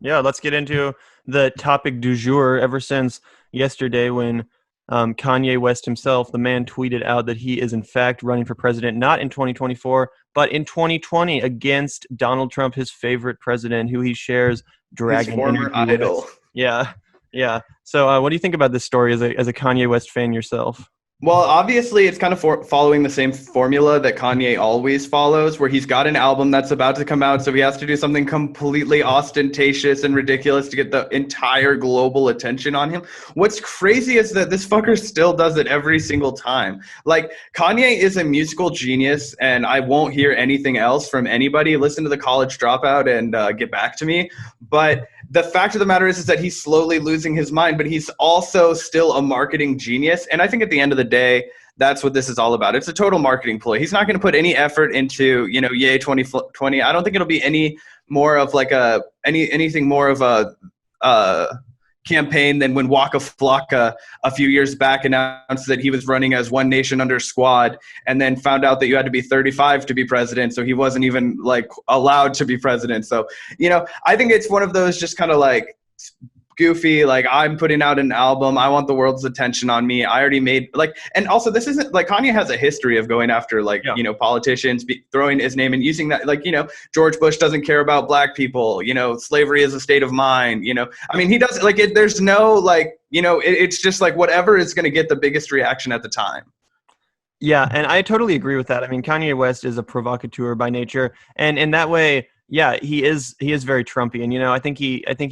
Yeah, let's get into the topic du jour. Ever since yesterday, when Kanye West himself, the man, tweeted out that he is in fact running for president, not in 2024, but in 2020 against Donald Trump, his favorite president, who he shares His dragon former energy with. idol. Yeah, yeah. So, what do you think about this story as a Kanye West fan yourself? Well, obviously, it's kind of following the same formula that Kanye always follows, where he's got an album that's about to come out, so he has to do something completely ostentatious and ridiculous to get the entire global attention on him. What's crazy is that this fucker still does it every single time. Like, Kanye is a musical genius, and I won't hear anything else from anybody. Listen to The College Dropout and get back to me. But the fact of the matter is that he's slowly losing his mind, but he's also still a marketing genius. And I think at the end of the day, that's what this is all about. It's a total marketing ploy. He's not going to put any effort into, yay 2020. I don't think it'll be any more of like anything more of a campaign than when Waka Flocka a few years back announced that he was running as One Nation Under Squad, and then found out that you had to be 35 to be president, so he wasn't even like allowed to be president. So I think it's one of those just kind of like goofy, like, I'm putting out an album, I want the world's attention on me, I already made, like, and also this isn't like, Kanye has a history of going after like, Yeah. politicians, throwing his name and using that, like, George Bush doesn't care about black people, slavery is a state of mind, I mean, he does, like, there's no, like, it's just like whatever is going to get the biggest reaction at the time. Yeah, and I totally agree with that. I mean, Kanye West is a provocateur by nature, and in that way, yeah, he is very Trumpy. And I think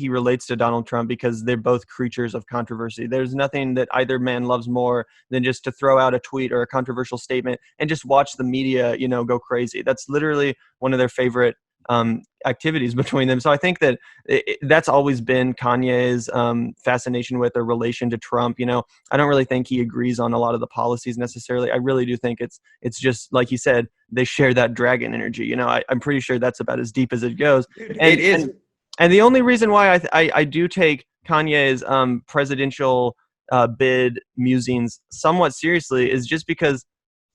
he relates to Donald Trump because they're both creatures of controversy. There's nothing that either man loves more than just to throw out a tweet or a controversial statement and just watch the media, go crazy. That's literally one of their favorite activities between them. So I think that that's always been Kanye's fascination with or relation to Trump. I don't really think he agrees on a lot of the policies necessarily. I really do think it's just like you said, they share that dragon energy. I'm pretty sure that's about as deep as it goes. Dude, And it is. and the only reason why I do take Kanye's presidential bid musings somewhat seriously is just because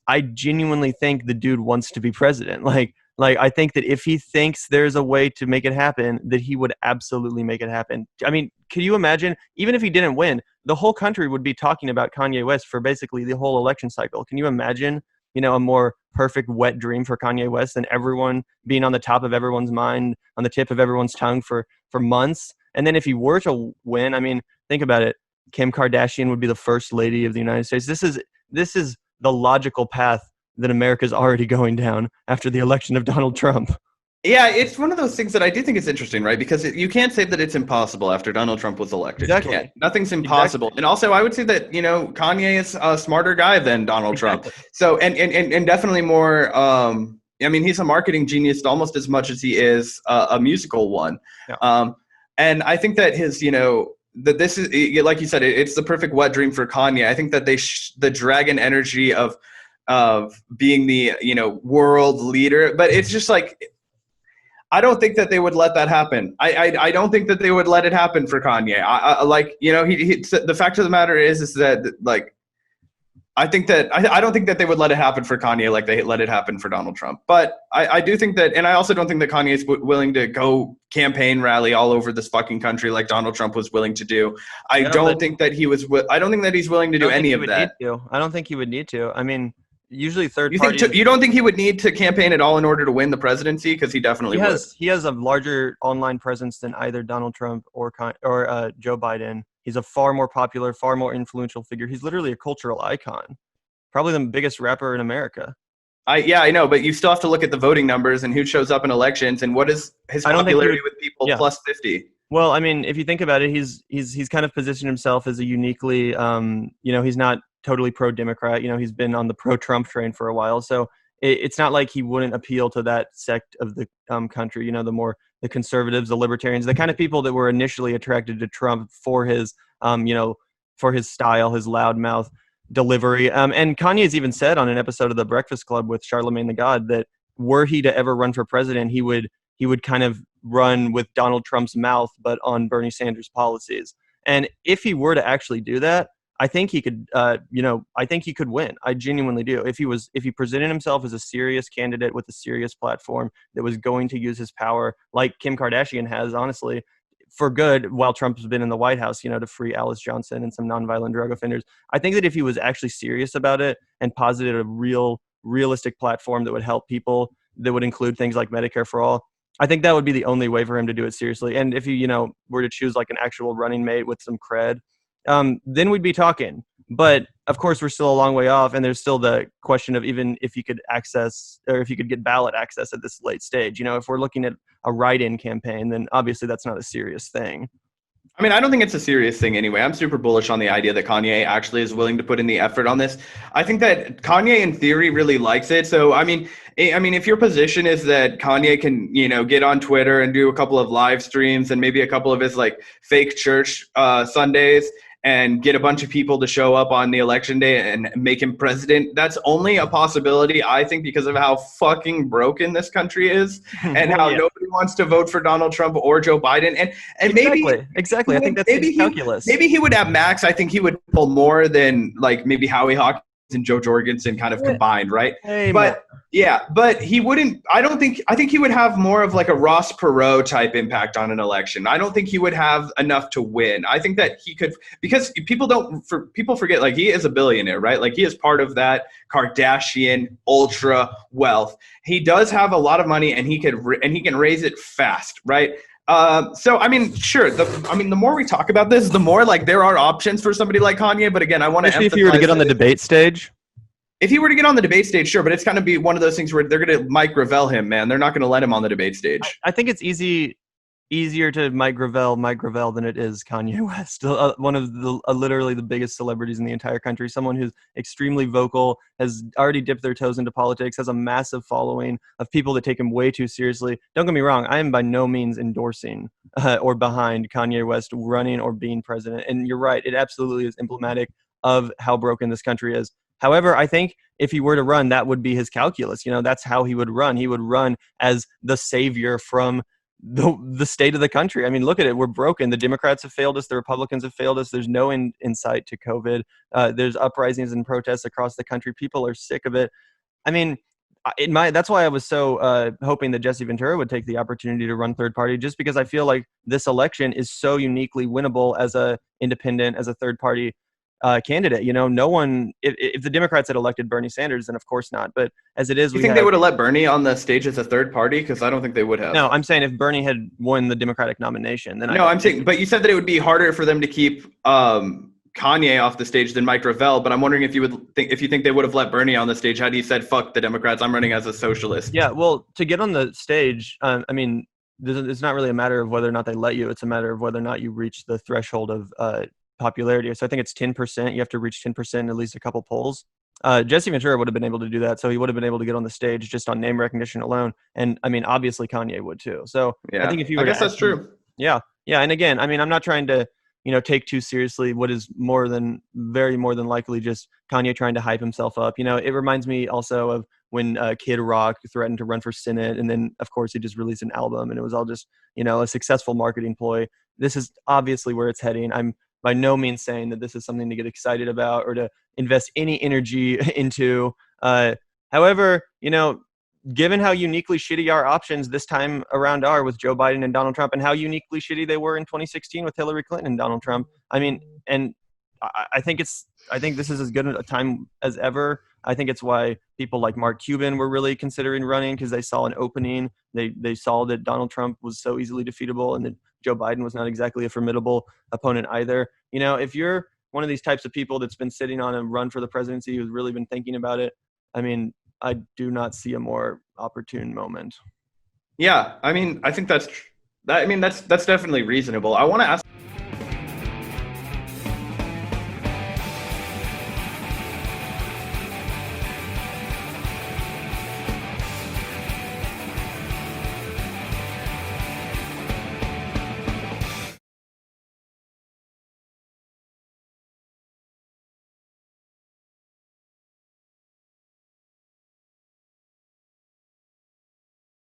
I genuinely think the dude wants to be president. Like I think that if he thinks there's a way to make it happen, that he would absolutely make it happen. I mean, could you imagine, even if he didn't win, the whole country would be talking about Kanye West for basically the whole election cycle. Can you imagine, a more perfect wet dream for Kanye West than everyone being on the top of everyone's mind, on the tip of everyone's tongue for months? And then if he were to win, I mean, think about it. Kim Kardashian would be the first lady of the United States. This is the logical path that America's already going down after the election of Donald Trump. Yeah, it's one of those things that I do think is interesting, right? Because you can't say that it's impossible after Donald Trump was elected. You Exactly. can't. Nothing's impossible. Exactly. And also, I would say that, Kanye is a smarter guy than Donald Trump. Exactly. So, and definitely more, I mean, he's a marketing genius almost as much as he is a musical one. Yeah. And I think that that this is, like you said, it's the perfect wet dream for Kanye. I think that the dragon energy of being the world leader, but it's just like, I don't think that they would let that happen. I don't think that they would let it happen for Kanye. I like, the fact of the matter is that, like, I think that I don't think that they would let it happen for Kanye like they let it happen for Donald Trump. But I do think that, and I also don't think that Kanye is willing to go campaign rally all over this fucking country like Donald Trump was willing to do. I don't think that I don't think that he's willing to do any of that. I don't think he would need to. I mean, usually third You think parties. you don't think he would need to campaign at all in order to win the presidency? Because he definitely would. He has a larger online presence than either Donald Trump or Joe Biden. He's a far more popular, far more influential figure. He's literally a cultural icon, probably the biggest rapper in America. I know, but you still have to look at the voting numbers and who shows up in elections and what is his popularity with people Yeah. plus 50. Well, I mean, if you think about it, he's kind of positioned himself as a uniquely, he's not totally pro-Democrat. He's been on the pro-Trump train for a while, so it's not like he wouldn't appeal to that sect of the country. The conservatives, the libertarians, the kind of people that were initially attracted to Trump for his, for his style, his loudmouth delivery. And Kanye's even said on an episode of The Breakfast Club with Charlemagne the God that were he to ever run for president, he would kind of run with Donald Trump's mouth, but on Bernie Sanders' policies. And if he were to actually do that, I think he could, I think he could win. I genuinely do. If he presented himself as a serious candidate with a serious platform that was going to use his power, like Kim Kardashian has, honestly, for good while Trump's been in the White House, to free Alice Johnson and some nonviolent drug offenders. I think that if he was actually serious about it and posited a realistic platform that would help people, that would include things like Medicare for all, I think that would be the only way for him to do it seriously. And if he, were to choose like an actual running mate with some cred, then we'd be talking. But of course, we're still a long way off, and there's still the question of even if you could access or if you could get ballot access at this late stage. If we're looking at a write-in campaign, then obviously that's not a serious thing. I mean, I don't think it's a serious thing anyway. I'm super bullish on the idea that Kanye actually is willing to put in the effort on this. I think that Kanye in theory really likes it. So, I mean, if your position is that Kanye can, get on Twitter and do a couple of live streams and maybe a couple of his like fake church Sundays and get a bunch of people to show up on the election day and make him president, that's only a possibility, I think, because of how fucking broken this country is and how nobody wants to vote for Donald Trump or Joe Biden. And exactly. I think that's calculus. Maybe he would have max. I think he would pull more than like maybe Howie Hawkins and Joe Jorgensen kind of combined, right? But he wouldn't. I think he would have more of like a Ross Perot type impact on an election. I don't think he would have enough to win. I think that he could, because people forget, like, he is a billionaire, right? Like, he is part of that Kardashian ultra wealth. He does have a lot of money, and he can raise it fast, right? So I mean, sure. The more we talk about this, the more like there are options for somebody like Kanye. But again, I want to emphasize, if he were to get on the debate stage. If he were to get on the debate stage, sure, but it's going to be one of those things where they're going to Mike Gravel him, man. They're not going to let him on the debate stage. I think it's easier to Mike Gravel than it is Kanye West, one of the literally the biggest celebrities in the entire country, someone who's extremely vocal, has already dipped their toes into politics, has a massive following of people that take him way too seriously. Don't get me wrong, I am by no means endorsing or behind Kanye West running or being president. And you're right, it absolutely is emblematic of how broken this country is. However, I think if he were to run, that would be his calculus. That's how he would run. He would run as the savior from the state of the country. I mean, look at it. We're broken. The Democrats have failed us. The Republicans have failed us. There's no insight to COVID. There's uprisings and protests across the country. People are sick of it. I mean, that's why I was so hoping that Jesse Ventura would take the opportunity to run third party, just because I feel like this election is so uniquely winnable as a independent, as a third party candidate. No one, if the Democrats had elected Bernie Sanders, then of course not. But as it is, you think they would have let Bernie on the stage as a third party? Because I don't think they would have. No, I'm saying if Bernie had won the Democratic nomination, then I'm saying, but you said that it would be harder for them to keep Kanye off the stage than Mike Gravel. But I'm wondering if you think they would have let Bernie on the stage had he said, "Fuck the Democrats, I'm running as a socialist." Yeah, well, to get on the stage, I mean, it's not really a matter of whether or not they let you. It's a matter of whether or not you reach the threshold of popularity. So I think it's 10%. You have to reach 10% in at least a couple polls. Jesse Ventura would have been able to do that. So he would have been able to get on the stage just on name recognition alone. And I mean, obviously Kanye would too. So yeah, I think if you were I guess that's true. Yeah. Yeah. And again, I mean, I'm not trying to, take too seriously what is more than likely just Kanye trying to hype himself up. It reminds me also of when Kid Rock threatened to run for Senate. And then of course he just released an album and it was all just, a successful marketing ploy. This is obviously where it's heading. I'm by no means saying that this is something to get excited about or to invest any energy into. However, given how uniquely shitty our options this time around are with Joe Biden and Donald Trump, and how uniquely shitty they were in 2016 with Hillary Clinton and Donald Trump, I mean, and I think this is as good a time as ever. I think it's why people like Mark Cuban were really considering running, because they saw an opening. They saw that Donald Trump was so easily defeatable and that Joe Biden was not exactly a formidable opponent either. If you're one of these types of people that's been sitting on a run for the presidency, who's really been thinking about it, I mean, I do not see a more opportune moment. Yeah, I mean, I think that's definitely reasonable. I want to ask